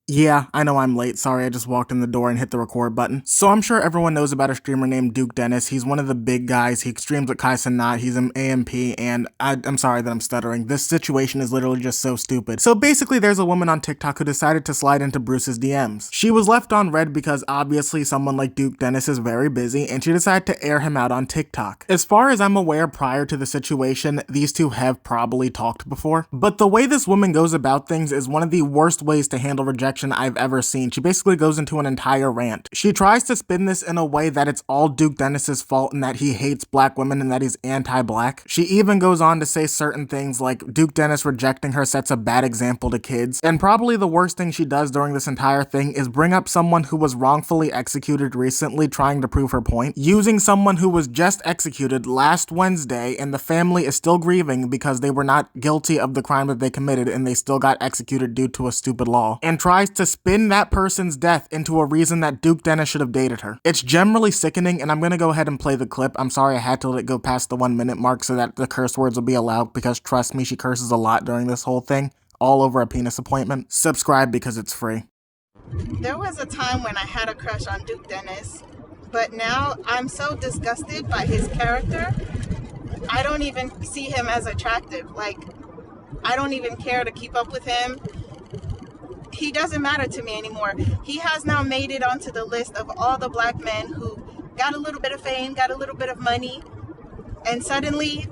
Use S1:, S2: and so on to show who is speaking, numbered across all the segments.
S1: Yeah, I know I'm late. Sorry, I just walked in the door and hit the record button. So I'm sure everyone knows about a streamer named Duke Dennis. He's one of the big guys. He streams with Kai Cenat. He's an AMP, and I'm sorry that I'm stuttering. This situation is literally just so stupid. So basically, there's a woman on TikTok who decided to slide into Bruce's DMs. She was left on red because obviously someone like Duke Dennis is very busy, and she decided to air him out on TikTok. As far as I'm aware, prior to the situation, these two have probably talked before. But the way this woman goes about things is one of the worst ways to handle rejection I've ever seen. She basically goes into an entire rant. She tries to spin this in a way that it's all Duke Dennis's fault and that he hates black women and that he's anti-black. She even goes on to say certain things like Duke Dennis rejecting her sets a bad example to kids. And probably the worst thing she does during this entire thing is bring up someone who was wrongfully executed recently trying to prove her point, using someone who was just executed last Wednesday and the family is still grieving because they were not guilty of the crime that they committed and they still got executed due to a stupid law, and tries to spin that person's death into a reason that Duke Dennis should have dated her. It's generally sickening, and I'm gonna go ahead and play the clip. I'm sorry I had to let it go past the 1 minute mark so that the curse words will be allowed, because trust me, she curses a lot during this whole thing, all over a penis appointment. Subscribe because it's free.
S2: There was a time when I had a crush on Duke Dennis, but now I'm so disgusted by his character, I don't even see him as attractive. Like, I don't even care to keep up with him. He doesn't matter to me anymore. He has now made it onto the list of all the black men who got a little bit of fame, got a little bit of money, and suddenly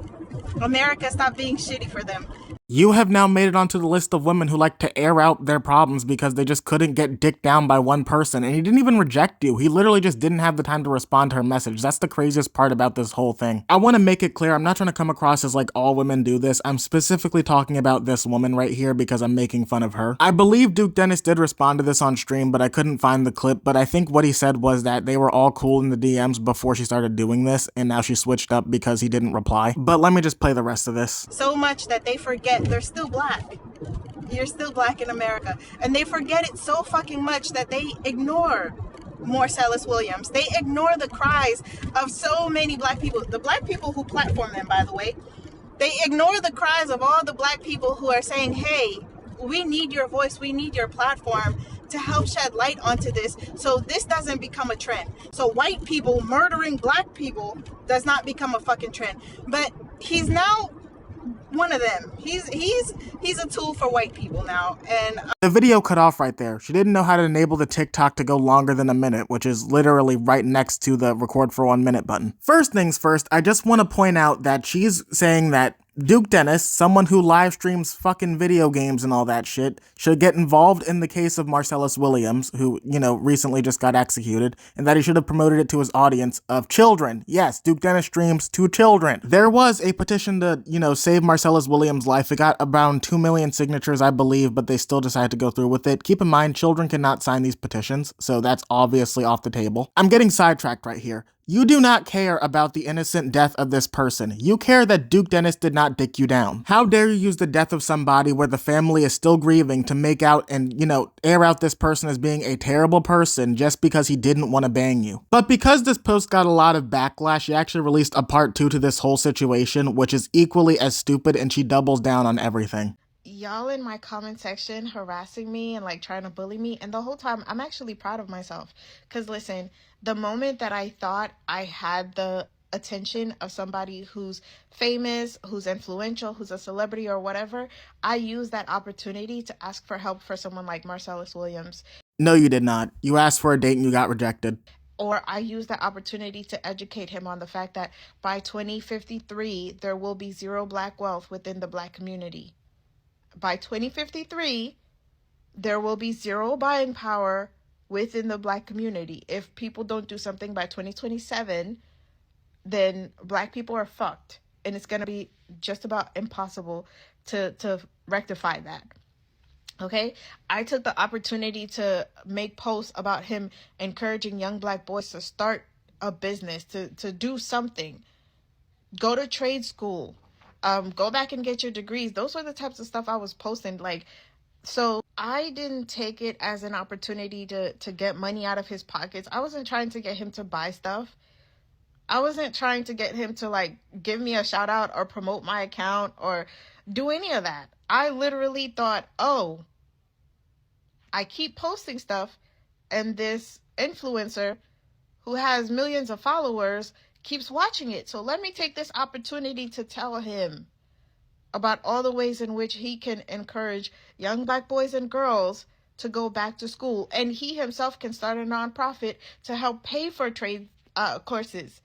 S2: America stopped being shitty for them.
S1: You have now made it onto the list of women who like to air out their problems because they just couldn't get dicked down by one person. And he didn't even reject you. He literally just didn't have the time to respond to her message. That's the craziest part about this whole thing. I want to make it clear, I'm not trying to come across as like all women do this. I'm specifically talking about this woman right here because I'm making fun of her. I believe Duke Dennis did respond to this on stream, but I couldn't find the clip. But I think what he said was that they were all cool in the DMs before she started doing this, and now she switched up because he didn't reply. But let me just play the rest of this.
S2: So much that they forget they're still black. You're still black in America. And they forget it so fucking much that they ignore Marcellus Williams. They ignore the cries of so many black people. The black people who platform them, by the way. They ignore the cries of all the black people who are saying, hey, we need your voice, we need your platform to help shed light onto this so this doesn't become a trend. So white people murdering black people does not become a fucking trend. But he's now one of them. He's a tool for white people now. And
S1: the video cut off right there. She didn't know how to enable the TikTok to go longer than a minute, which is literally right next to the record for 1 minute button. First things first, I just want to point out that she's saying that Duke Dennis, someone who live streams fucking video games and all that shit, should get involved in the case of Marcellus Williams, who, recently just got executed, and that he should have promoted it to his audience of children. Yes, Duke Dennis streams to children. There was a petition to, save Marcellus Williams' life. It got around 2 million signatures, I believe, but they still decided to go through with it. Keep in mind, children cannot sign these petitions, so that's obviously off the table. I'm getting sidetracked right here. You do not care about the innocent death of this person. You care that Duke Dennis did not dick you down. How dare you use the death of somebody where the family is still grieving to make out and, air out this person as being a terrible person just because he didn't want to bang you. But because this post got a lot of backlash, she actually released a part 2 to this whole situation, which is equally as stupid, and she doubles down on everything.
S3: Y'all in my comment section harassing me and like trying to bully me, and the whole time I'm actually proud of myself, because listen, the moment that I thought I had the attention of somebody who's famous, who's influential, who's a celebrity or whatever, I used that opportunity to ask for help for someone like Marcellus Williams.
S1: No, you did not. You asked for a date and you got rejected.
S3: Or I used that opportunity to educate him on the fact that by 2053 there will be zero black wealth within the black community. By 2053, there will be zero buying power within the black community. If people don't do something by 2027, then black people are fucked. And it's going to be just about impossible to rectify that. Okay? I took the opportunity to make posts about him encouraging young black boys to start a business, to do something. Go to trade school. Go back and get your degrees. Those were the types of stuff I was posting. So I didn't take it as an opportunity to get money out of his pockets. I wasn't trying to get him to buy stuff. I wasn't trying to get him to give me a shout out or promote my account or do any of that. I literally thought, oh, I keep posting stuff, and this influencer who has millions of followers keeps watching it. So let me take this opportunity to tell him about all the ways in which he can encourage young black boys and girls to go back to school. And he himself can start a nonprofit to help pay for trade courses.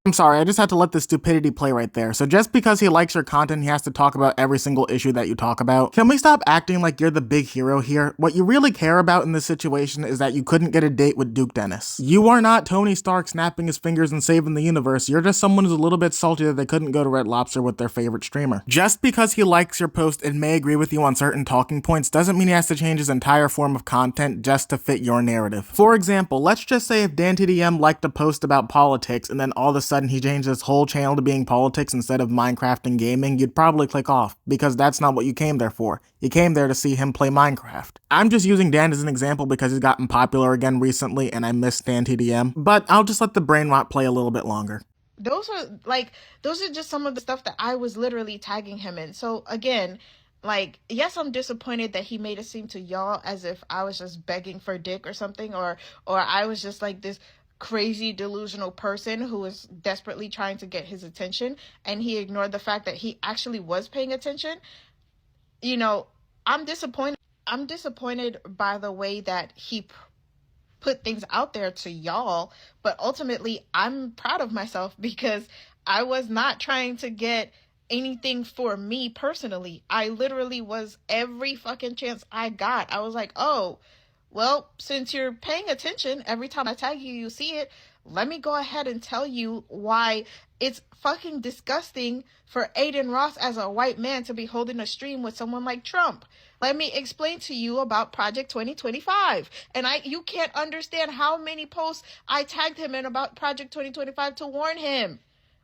S1: I'm sorry, I just had to let the stupidity play right there. So just because he likes your content, he has to talk about every single issue that you talk about. Can we stop acting like you're the big hero here? What you really care about in this situation is that you couldn't get a date with Duke Dennis. You are not Tony Stark snapping his fingers and saving the universe. You're just someone who's a little bit salty that they couldn't go to Red Lobster with their favorite streamer. Just because he likes your post and may agree with you on certain talking points doesn't mean he has to change his entire form of content just to fit your narrative. For example, let's just say if Dan TDM liked a post about politics and then all of a sudden he changed his whole channel to being politics instead of Minecraft and gaming, you'd probably click off, because that's not what you came there for. You came there to see him play Minecraft. I'm just using Dan as an example because he's gotten popular again recently and I miss Dan TDM, but I'll just let the brain rot play a little bit longer.
S3: Those are just some of the stuff that I was literally tagging him in. So again, like, yes, I'm disappointed that he made it seem to y'all as if I was just begging for dick or something, or I was just like this crazy delusional person who was desperately trying to get his attention, and he ignored the fact that he actually was paying attention. You know, I'm disappointed by the way that he put things out there to y'all, but ultimately I'm proud of myself because I was not trying to get anything for me personally. I literally was, every fucking chance I got, I was like, oh, well, since you're paying attention, every time I tag you, you see it. Let me go ahead and tell you why it's fucking disgusting for Aiden Ross as a white man to be holding a stream with someone like Trump. Let me explain to you about Project 2025. And you can't understand how many posts I tagged him in about Project 2025 to warn him.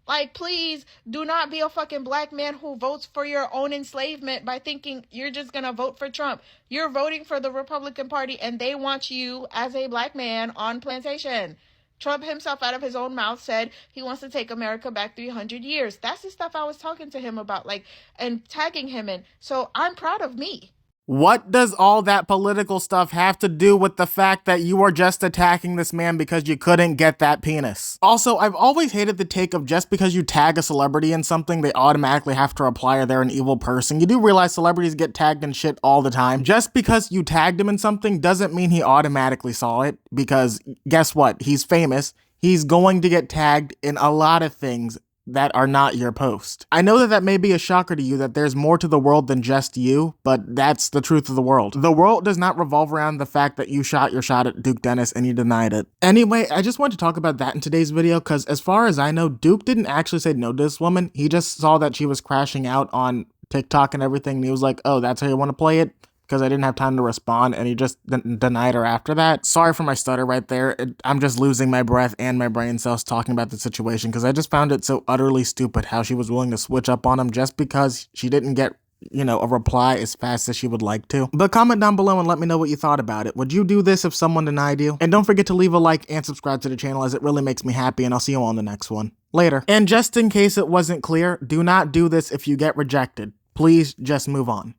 S3: Like, please do not be a fucking black man who votes for your own enslavement by thinking you're just gonna vote for Trump. You're voting for the Republican Party and they want you as a black man on plantation. Trump himself, out of his own mouth, said he wants to take America back 300 years. That's the stuff I was talking to him about, like, and tagging him in. So I'm proud of me.
S1: What does all that political stuff have to do with the fact that you are just attacking this man because you couldn't get that penis? Also, I've always hated the take of just because you tag a celebrity in something, they automatically have to reply or they're an evil person. You do realize celebrities get tagged in shit all the time. Just because you tagged him in something doesn't mean he automatically saw it, because guess what? He's famous. He's going to get tagged in a lot of things that are not your post. I know that that may be a shocker to you, that there's more to the world than just you, but that's the truth of the world. The world does not revolve around the fact that you shot your shot at Duke Dennis and you denied it. Anyway, I just wanted to talk about that in today's video because as far as I know, Duke didn't actually say no to this woman. He just saw that she was crashing out on TikTok and everything, and he was like, oh, that's how you want to play it? Because I didn't have time to respond, and he just denied her after that. Sorry for my stutter right there. I'm just losing my breath and my brain cells talking about the situation, because I just found it so utterly stupid how she was willing to switch up on him just because she didn't get, a reply as fast as she would like to. But comment down below and let me know what you thought about it. Would you do this if someone denied you? And don't forget to leave a like and subscribe to the channel, as it really makes me happy, and I'll see you on the next one. Later. And just in case it wasn't clear, do not do this if you get rejected. Please just move on.